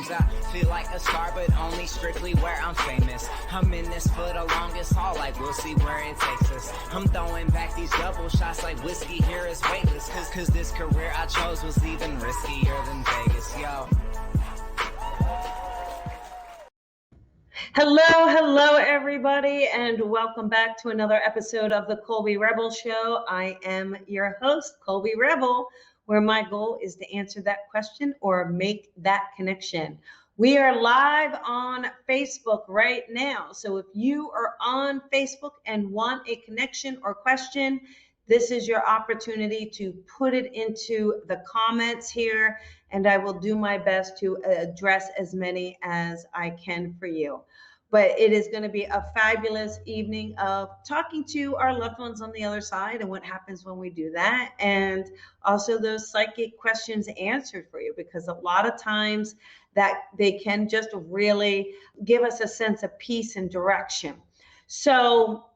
Sometimes I feel like a star, but only strictly where I'm famous. I'm in this for the longest haul, like we'll see where it takes us. I'm throwing back these double shots like whiskey here is weightless. Cause this career I chose was even riskier than Vegas, yo. Hello, everybody, and welcome back to another episode of the Colby Rebel Show. I am your host, Colby Rebel, where my goal is to answer that question or make that connection. We are live on Facebook right now. So if you are on Facebook and want a connection or question, this is your opportunity to put it into the comments here, and I will do my best to address as many as I can for you. But it is going to be a fabulous evening of talking to our loved ones on the other side and what happens when we do that. And also those psychic questions answered for you, because a lot of times that they can just really give us a sense of peace and direction. So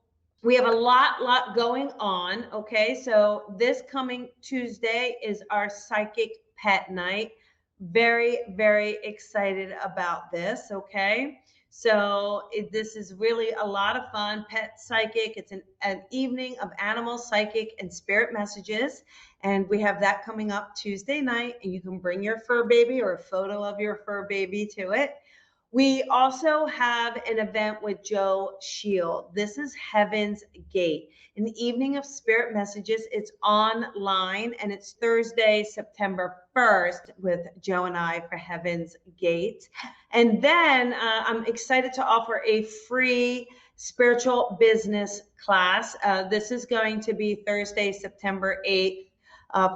we have a lot going on. Okay. So this coming Tuesday is our psychic pet night. Very, very excited about this. Okay. So this is really a lot of fun. Pet Psychic. It's an evening of animal, psychic, and spirit messages. And we have that coming up Tuesday night. And you can bring your fur baby or a photo of your fur baby to it. We also have an event with Joe Shield. This is Heaven's Gate, an evening of spirit messages. It's online, and it's Thursday, September 1st with Joe and I for Heaven's Gate. And then I'm excited to offer a free spiritual business class. This is going to be Thursday, September 8th.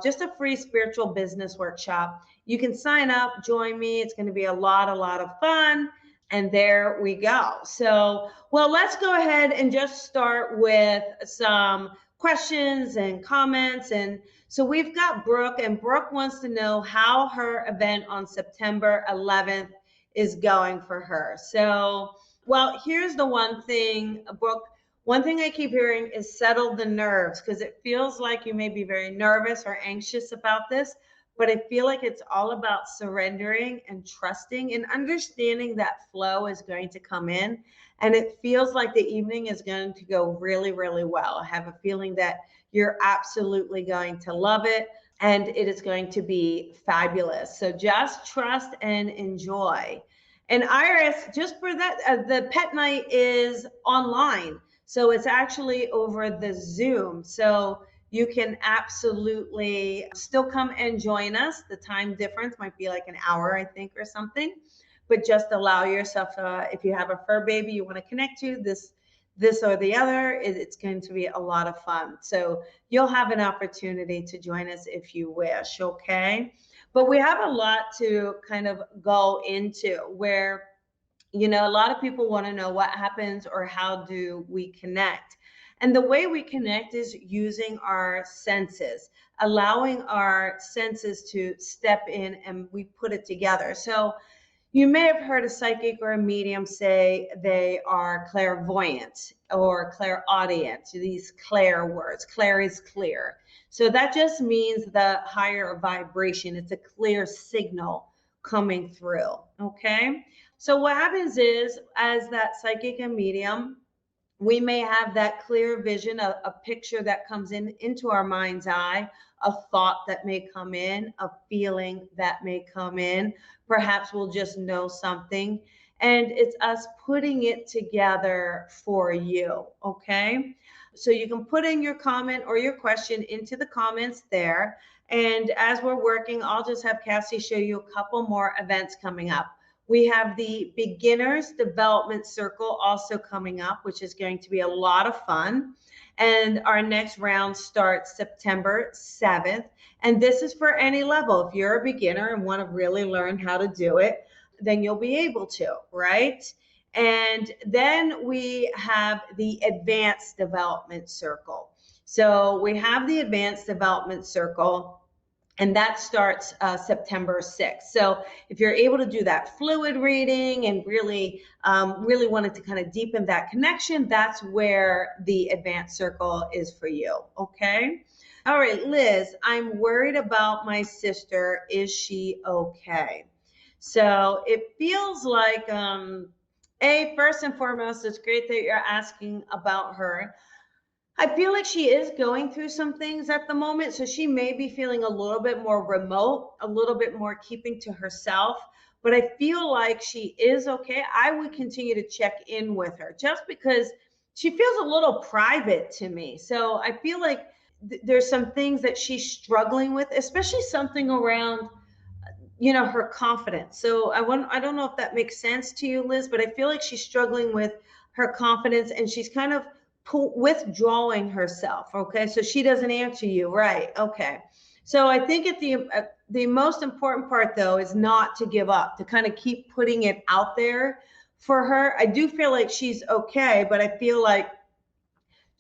Just a free spiritual business workshop. You can sign up, join me. It's going to be a lot of fun. And there we go. So, well, let's go ahead and just start with some questions and comments. And so we've got Brooke, and Brooke wants to know how her event on September 11th is going for her. So, well, here's the one thing, Brooke. One thing I keep hearing is settle the nerves, because it feels like you may be very nervous or anxious about this, but I feel like it's all about surrendering and trusting and understanding that flow is going to come in. And it feels like the evening is going to go really, really well. I have a feeling that you're absolutely going to love it, and it is going to be fabulous. So just trust and enjoy. And Iris, just for that, the pet night is online. So it's actually over the Zoom. So you can absolutely still come and join us. The time difference might be like an hour, I think, or something. But just allow yourself, if you have a fur baby you want to connect to, this or the other, it's going to be a lot of fun. So you'll have an opportunity to join us if you wish, okay? But we have a lot to kind of go into where, you know, a lot of people want to know what happens or how do we connect. And the way we connect is using our senses, allowing our senses to step in, and we put it together. So you may have heard a psychic or a medium say they are clairvoyant or clairaudient, these clair words. Clair is clear. So that just means the higher vibration. It's a clear signal coming through, okay? So what happens is, as that psychic and medium, we may have that clear vision, a picture that comes into our mind's eye, a thought that may come in, a feeling that may come in. Perhaps we'll just know something, and it's us putting it together for you, okay? So you can put in your comment or your question into the comments there. And as we're working, I'll just have Cassie show you a couple more events coming up. We have the Beginners Development Circle also coming up, which is going to be a lot of fun. And our next round starts September 7th. And this is for any level. If you're a beginner and want to really learn how to do it, then you'll be able to, right? And then we have the Advanced Development Circle. So we have the Advanced Development Circle, and that starts September 6th. So if you're able to do that fluid reading and really wanted to kind of deepen that connection, that's where the Advanced Circle is for you, okay? All right, Liz, I'm worried about my sister. Is she okay? So it feels like, first and foremost, it's great that you're asking about her. I feel like she is going through some things at the moment. So she may be feeling a little bit more remote, a little bit more keeping to herself. But I feel like she is okay. I would continue to check in with her just because she feels a little private to me. So I feel like there's some things that she's struggling with, especially something around, her confidence. So I don't know if that makes sense to you, Liz, but I feel like she's struggling with her confidence, and she's kind of withdrawing herself. Okay, so she doesn't answer you, right? Okay, so I think the most important part though is not to give up, to kind of keep putting it out there for her. I do feel like she's okay, but I feel like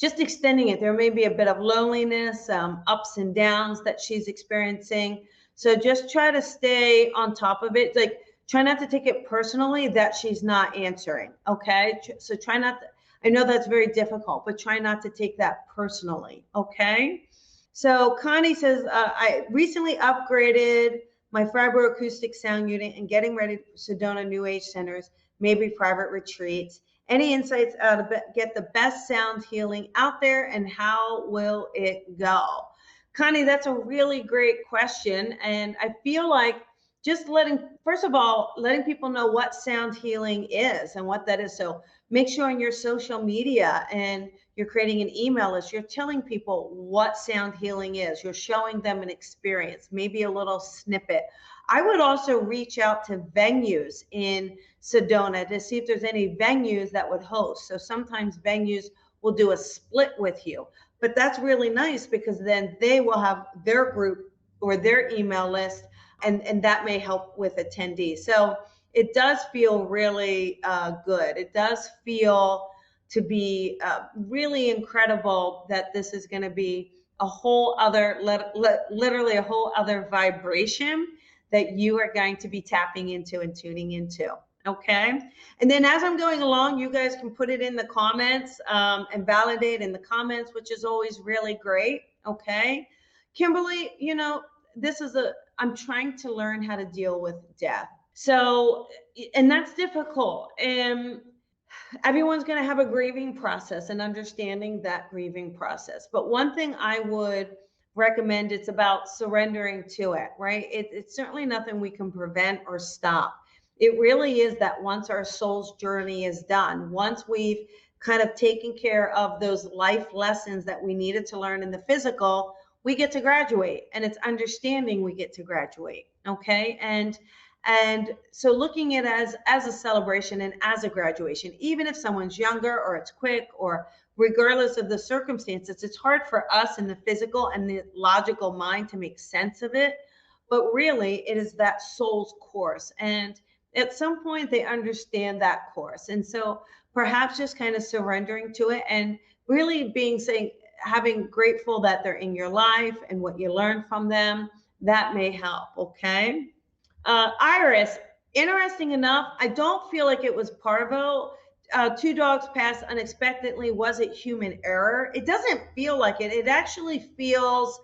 just extending it. There may be a bit of loneliness, ups and downs that she's experiencing. So just try to stay on top of it. Like, try not to take it personally that she's not answering. Okay. So try not to, I know that's very difficult, but try not to take that personally. Okay. So Connie says, I recently upgraded my fibroacoustic sound unit and getting ready for Sedona New Age centers, maybe private retreats. Any insights to get the best sound healing out there, and how will it go? Connie, that's a really great question. And I feel like just first of all, letting people know what sound healing is and what that is. So make sure on your social media and you're creating an email list, you're telling people what sound healing is. You're showing them an experience, maybe a little snippet. I would also reach out to venues in Sedona to see if there's any venues that would host. So sometimes venues will do a split with you, but that's really nice because then they will have their group or their email list, and that may help with attendees. So it does feel really good. It does feel to be really incredible that this is going to be a whole other, literally a whole other vibration that you are going to be tapping into and tuning into. Okay. And then as I'm going along, you guys can put it in the comments and validate in the comments, which is always really great. Okay. Kimberly, I'm trying to learn how to deal with death. So, and that's difficult. And everyone's going to have a grieving process and understanding that grieving process. But one thing I would recommend, it's about surrendering to it, right? It's certainly nothing we can prevent or stop. It really is that once our soul's journey is done, once we've kind of taken care of those life lessons that we needed to learn in the physical, we get to graduate, and it's understanding we get to graduate. Okay. And so looking at it as a celebration and as a graduation, even if someone's younger or it's quick or regardless of the circumstances, it's hard for us in the physical and the logical mind to make sense of it. But really, it is that soul's course. And at some point, they understand that course. And so perhaps just kind of surrendering to it and really having grateful that they're in your life and what you learn from them, that may help. Okay. Iris, interesting enough, I don't feel like it was parvo. 2 dogs passed unexpectedly. Was it human error? It doesn't feel like it. It actually feels,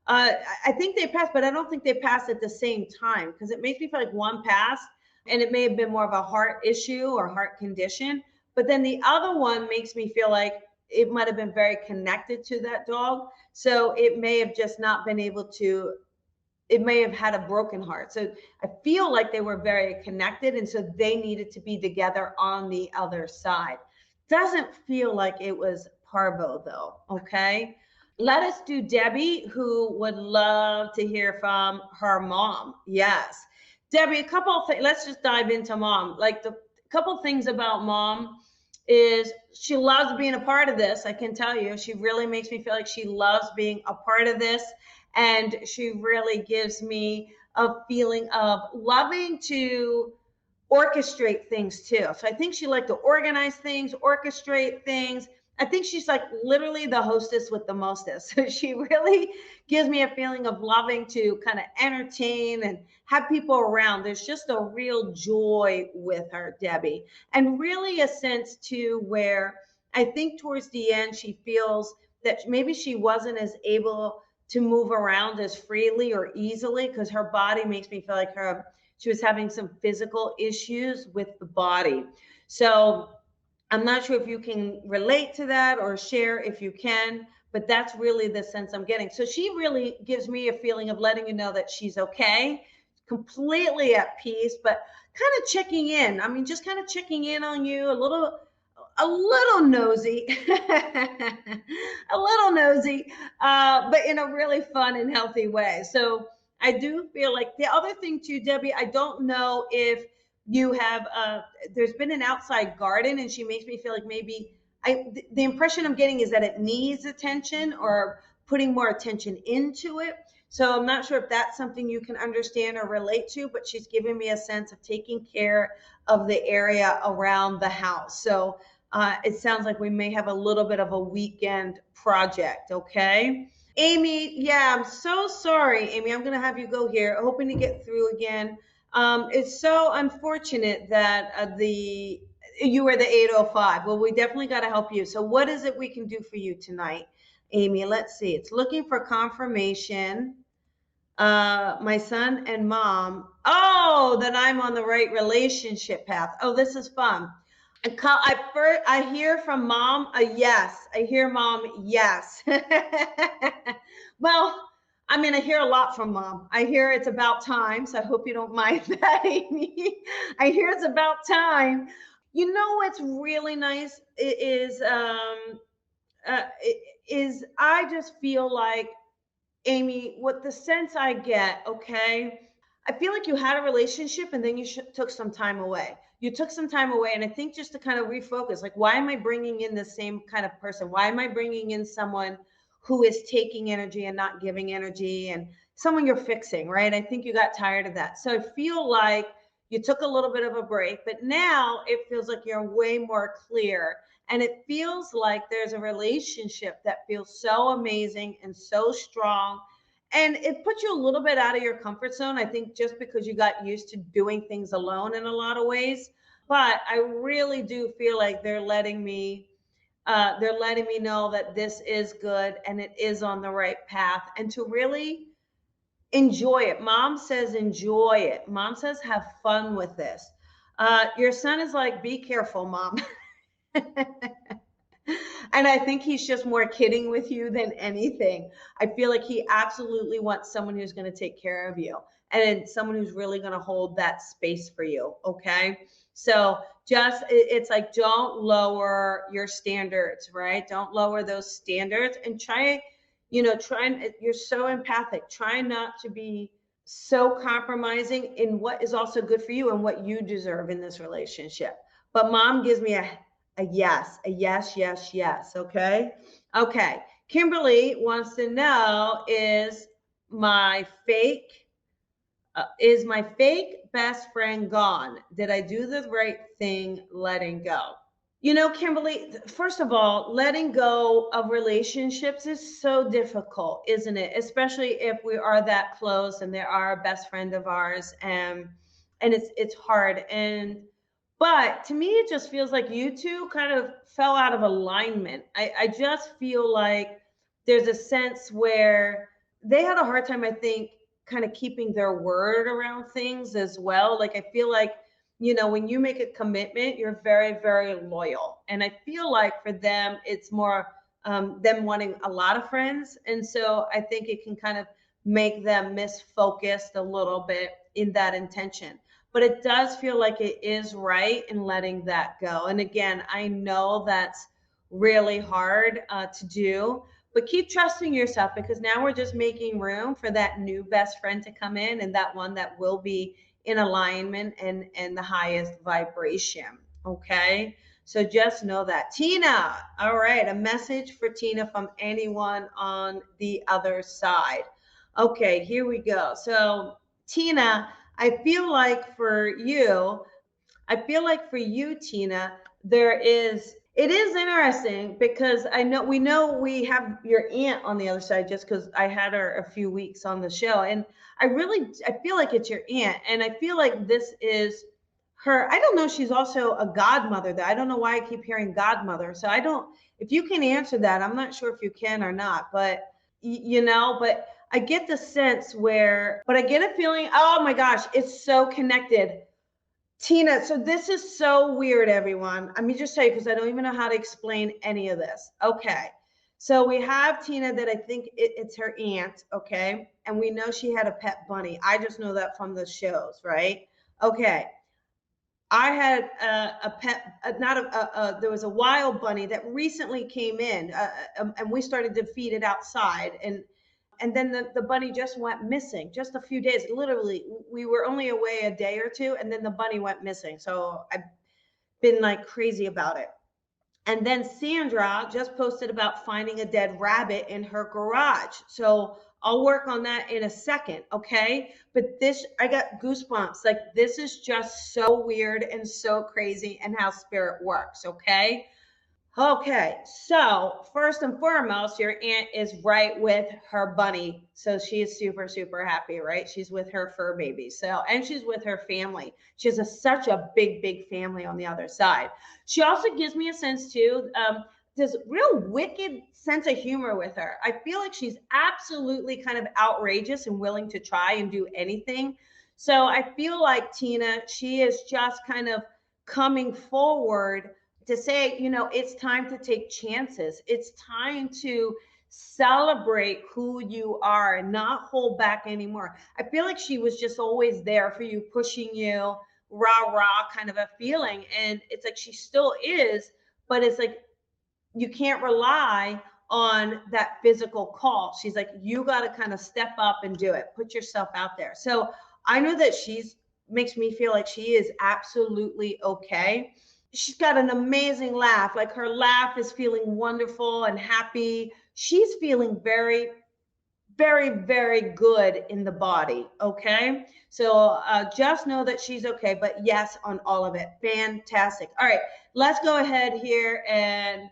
I think they passed, but I don't think they passed at the same time, because it makes me feel like one passed and it may have been more of a heart issue or heart condition. But then the other one makes me feel like it might have been very connected to that dog. So it may have just not been able to, it may have had a broken heart. So I feel like they were very connected, and so they needed to be together on the other side. Doesn't feel like it was parvo though. Okay. Let us do Debbie, who would love to hear from her mom. Yes. Debbie, a couple of things. Let's just dive into mom. Like, the couple things about mom is she loves being a part of this. I can tell you, she really makes me feel like she loves being a part of this. And she really gives me a feeling of loving to orchestrate things too. So I think she liked to organize things, orchestrate things. I think she's like literally the hostess with the mostest. So she really gives me a feeling of loving to kind of entertain and have people around. There's just a real joy with her, Debbie, and really a sense too where I think towards the end she feels that maybe she wasn't as able to move around as freely or easily, because her body makes me feel like She was having some physical issues with the body. So I'm not sure if you can relate to that or share if you can, but that's really the sense I'm getting. So she really gives me a feeling of letting you know that she's okay, completely at peace, but kind of checking in. I mean, just kind of checking in on you, a little nosy, a little nosy, but in a really fun and healthy way. So I do feel like the other thing too, Debbie, I don't know if you have, there's been an outside garden and she makes me feel like maybe the impression I'm getting is that it needs attention or putting more attention into it. So I'm not sure if that's something you can understand or relate to, but she's giving me a sense of taking care of the area around the house. So it sounds like we may have a little bit of a weekend project, okay? Amy, yeah, I'm so sorry, Amy. I'm going to have you go here, hoping to get through again. It's so unfortunate that you were the 805. Well, we definitely got to help you. So what is it we can do for you tonight, Amy? Let's see. It's looking for confirmation. My son and mom. Oh, that I'm on the right relationship path. Oh, this is fun. I hear from mom a yes. I hear mom yes. Well, I mean, I hear a lot from mom. I hear it's about time, so I hope you don't mind that, Amy. I hear it's about time. You know what's really nice is I just feel like, Amy, what the sense I get, okay? I feel like you had a relationship and then you took some time away. You took some time away, and I think just to kind of refocus, like, why am I bringing in the same kind of person? Why am I bringing in someone who is taking energy and not giving energy, and someone you're fixing, right? I think you got tired of that. So I feel like you took a little bit of a break, but now it feels like you're way more clear. And it feels like there's a relationship that feels so amazing and so strong. And it puts you a little bit out of your comfort zone, I think, just because you got used to doing things alone in a lot of ways. But I really do feel like they're letting me know that this is good and it is on the right path, and to really enjoy it. Mom says enjoy it. Mom says have fun with this. Your son is like, be careful, mom. And I think he's just more kidding with you than anything. I feel like he absolutely wants someone who's going to take care of you and someone who's really going to hold that space for you. Okay. So it's like, don't lower your standards, right? Don't lower those standards, and you're so empathic. Try not to be so compromising in what is also good for you and what you deserve in this relationship. But mom gives me a yes, yes, yes. Okay. Okay. Kimberly wants to know, is my fake best friend gone? Did I do the right thing letting go? Kimberly, first of all, letting go of relationships is so difficult, isn't it? Especially if we are that close and they are a best friend of ours, and it's hard. But to me, it just feels like you two kind of fell out of alignment. I just feel like there's a sense where they had a hard time, I think, kind of keeping their word around things as well. Like, I feel like, when you make a commitment, you're very, very loyal. And I feel like for them, it's more them wanting a lot of friends. And so I think it can kind of make them misfocused a little bit in that intention. But it does feel like it is right in letting that go. And again, I know that's really hard to do, but keep trusting yourself, because now we're just making room for that new best friend to come in, and that one that will be in alignment and the highest vibration. Okay. So just know that. Tina. All right. A message for Tina from anyone on the other side. Okay, here we go. So Tina, I feel like for you, Tina, it is interesting, because we know we have your aunt on the other side, just because I had her a few weeks on the show. And I feel like it's your aunt. And I feel like this is her. I don't know. She's also a godmother I don't know why I keep hearing godmother. So if you can answer that, I'm not sure if you can or not, but but I get the sense where, but I get a feeling, oh my gosh, it's so connected. Tina, so this is so weird, everyone. Let me just tell you, because I don't even know how to explain any of this. Okay. So we have Tina that I think it's her aunt, okay? And we know she had a pet bunny. I just know that from the shows, right? Okay. I had a pet, not there was a wild bunny that recently came in, and we started to feed it outside. And then the bunny just went missing just a few days. Literally, we were only away a day or two, and then the bunny went missing. So I've been like crazy about it. And then Sandra just posted about finding a dead rabbit in her garage. So I'll work on that in a second, okay? But this, I got goosebumps. Like, this is just so weird and so crazy, and how spirit works, okay? Okay, so first and foremost, your aunt is right with her bunny. So she is super, super happy, right? She's with her fur baby. So, and she's with her family. She has such a big, big family on the other side. She also gives me a sense too, this real wicked sense of humor with her. I feel like she's absolutely kind of outrageous and willing to try and do anything. So I feel like Tina, she is just kind of coming forward to say, it's time to take chances. It's time to celebrate who you are and not hold back anymore. I feel like she was just always there for you, pushing you, rah, rah kind of a feeling. And it's like she still is, but it's like you can't rely on that physical call. She's like, you got to kind of step up and do it, put yourself out there. So I know that makes me feel like she is absolutely okay. She's got an amazing laugh. Like, her laugh is feeling wonderful and happy. She's feeling very, very, very good in the body. Okay. So just know that she's okay. But yes, on all of it. Fantastic. All right. Let's go ahead here. And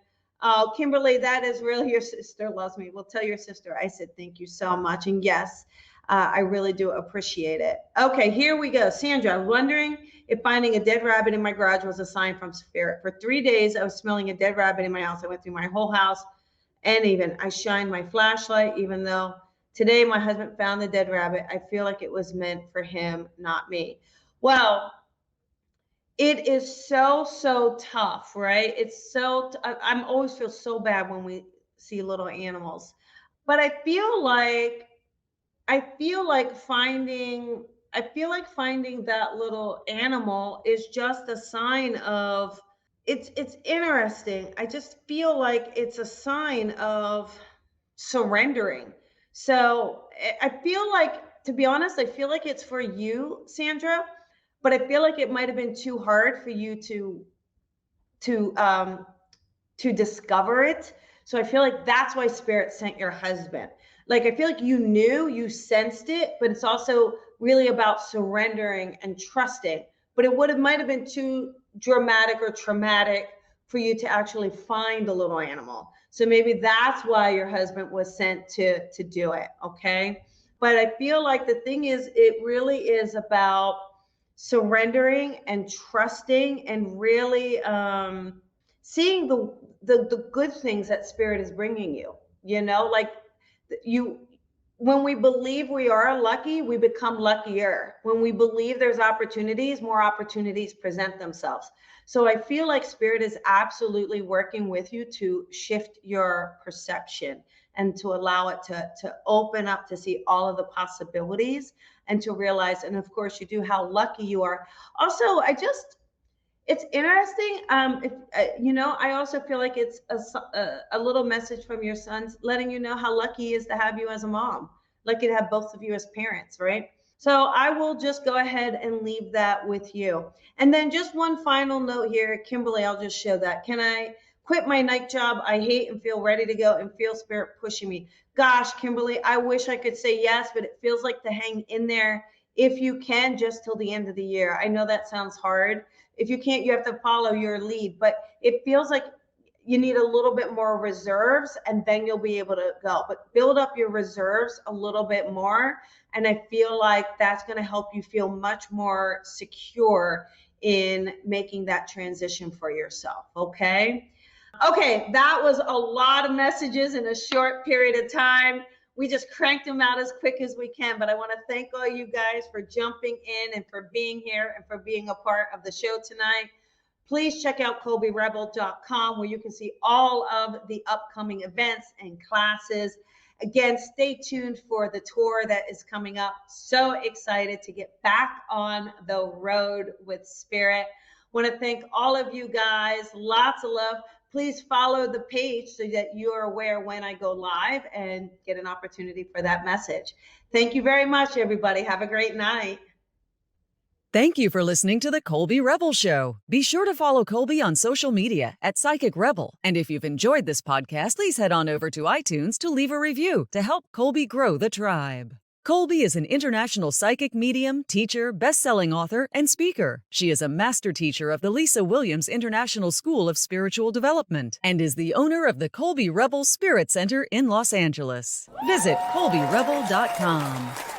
Kimberly, that is really, your sister loves me. Well, tell your sister I said thank you so much. And yes, I really do appreciate it. Okay, here we go. Sandra, I'm wondering if finding a dead rabbit in my garage was a sign from spirit. For 3 days, I was smelling a dead rabbit in my house. I went through my whole house, and even I shined my flashlight, even though today my husband found the dead rabbit. I feel like it was meant for him, not me. Well, it is so tough, right? It's so, I'm always feel so bad when we see little animals. But I feel like finding that little animal is just a sign of, it's interesting. I just feel like it's a sign of surrendering. So I feel like, to be honest, I feel like it's for you, Sandra, but I feel like it might have been too hard for you to discover it. So I feel like that's why spirit sent your husband. Like, I feel like you sensed it, but it's also really about surrendering and trusting. But it might have been too dramatic or traumatic for you to actually find the little animal. So maybe that's why your husband was sent to do it. Okay. But I feel like the thing is, it really is about surrendering and trusting and really seeing the good things that spirit is bringing you. Like, you, when we believe we are lucky, we become luckier. When we believe there's opportunities, more opportunities present themselves. So I feel like spirit is absolutely working with you to shift your perception and to allow it to open up, to see all of the possibilities, and to realize, and of course you do, how lucky you are. Also, it's interesting. I also feel like it's a little message from your sons, letting you know how lucky he is to have you as a mom, lucky to have both of you as parents, right? So I will just go ahead and leave that with you. And then just one final note here, Kimberly, I'll just show that. Can I quit my night job I hate and feel ready to go and feel spirit pushing me? Gosh, Kimberly, I wish I could say yes, but it feels like to hang in there if you can, just till the end of the year. I know that sounds hard. If you can't, you have to follow your lead, but it feels like you need a little bit more reserves, and then you'll be able to go. But build up your reserves a little bit more, and I feel like that's going to help you feel much more secure in making that transition for yourself. Okay, that was a lot of messages in a short period of time. we just cranked them out as quick as we can. But I want to thank all you guys for jumping in and for being here and for being a part of the show tonight. Please check out colbyrebel.com where you can see all of the upcoming events and classes. Again, stay tuned for the tour that is coming up. So excited to get back on the road with Spirit. Want to thank all of you guys. Lots of love. Please follow the page so that you are aware when I go live and get an opportunity for that message. Thank you very much, everybody. Have a great night. Thank you for listening to the Colby Rebel Show. Be sure to follow Colby on social media at Psychic Rebel. And if you've enjoyed this podcast, please head on over to iTunes to leave a review to help Colby grow the tribe. Colby is an international psychic medium, teacher, best-selling author, and speaker. She is a master teacher of the Lisa Williams International School of Spiritual Development and is the owner of the Colby Rebel Spirit Center in Los Angeles. Visit colbyrebel.com.